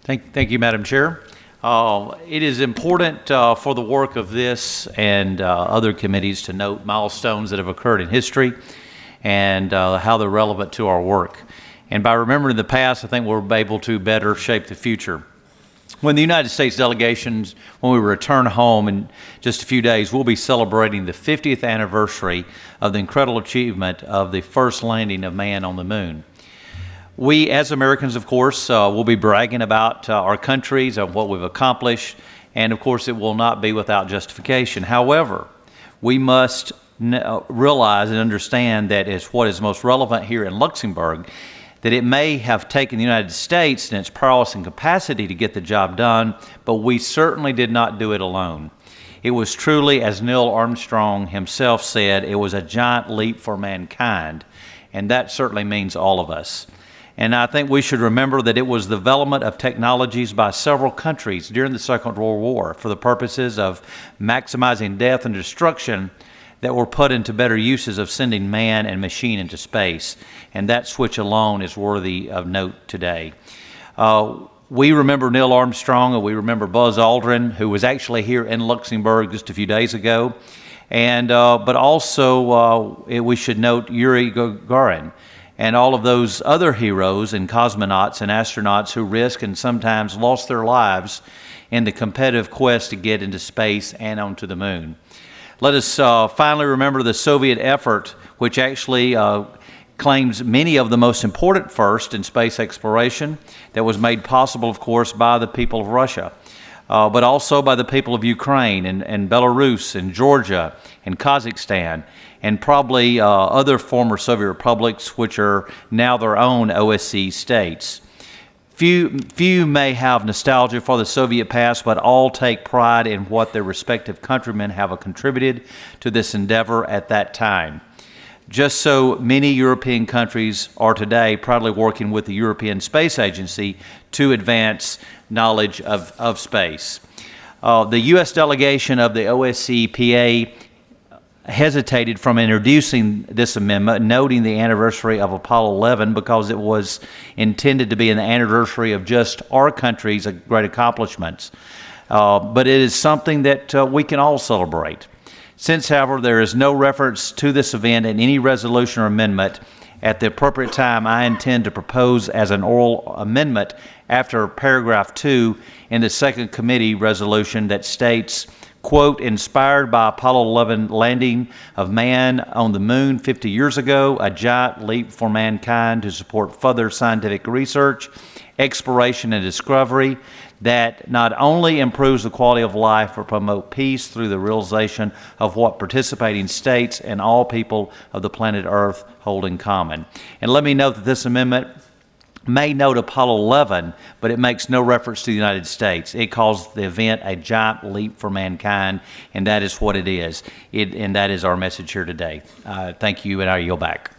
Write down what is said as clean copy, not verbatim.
Thank you, Madam Chair. It is important for the work of this and other committees to note milestones that have occurred in history and how they're relevant to our work. And by remembering the past, I think we're able to better shape the future. When the United States delegations, when we return home in just a few days, we'll be celebrating the 50th anniversary of the incredible achievement of the first landing of man on the moon. We, as Americans, of course, will be bragging about our countries and what we've accomplished, and of course it will not be without justification. However, we must realize and understand that it's what is most relevant here in Luxembourg, that it may have taken the United States and its prowess and capacity to get the job done, but we certainly did not do it alone. It was truly, as Neil Armstrong himself said, it was a giant leap for mankind, and that certainly means all of us. And I think we should remember that it was the development of technologies by several countries during the Second World War for the purposes of maximizing death and destruction that were put into better uses of sending man and machine into space. And that switch alone is worthy of note today. We remember Neil Armstrong, and we remember Buzz Aldrin, who was actually here in Luxembourg just a few days ago. And but also we should note Yuri Gagarin and all of those other heroes and cosmonauts and astronauts who risked and sometimes lost their lives in the competitive quest to get into space and onto the moon. Let us finally remember the Soviet effort, which actually claims many of the most important firsts in space exploration that was made possible, of course, by the people of Russia, but also by the people of Ukraine and Belarus and Georgia and Kazakhstan and probably other former Soviet republics, which are now their own OSCE states. Few may have nostalgia for the Soviet past, but all take pride in what their respective countrymen have contributed to this endeavor at that time. Just so many European countries are today proudly working with the European Space Agency to advance knowledge of space. The U.S. delegation of the OSCE-PA hesitated from introducing this amendment, noting the anniversary of Apollo 11 because it was intended to be an anniversary of just our country's great accomplishments. But it is something that we can all celebrate. Since, however, there is no reference to this event in any resolution or amendment, at the appropriate time I intend to propose as an oral amendment after paragraph 2 in the second committee resolution that states, quote, inspired by Apollo 11 landing of man on the moon 50 years ago, a giant leap for mankind to support further scientific research, exploration, and discovery that not only improves the quality of life but promote peace through the realization of what participating states and all people of the planet Earth hold in common. And let me note that this amendment may note Apollo 11, but it makes no reference to the United States. It calls the event a giant leap for mankind, and that is what it is. And that is our message here today. Thank you, and I yield back.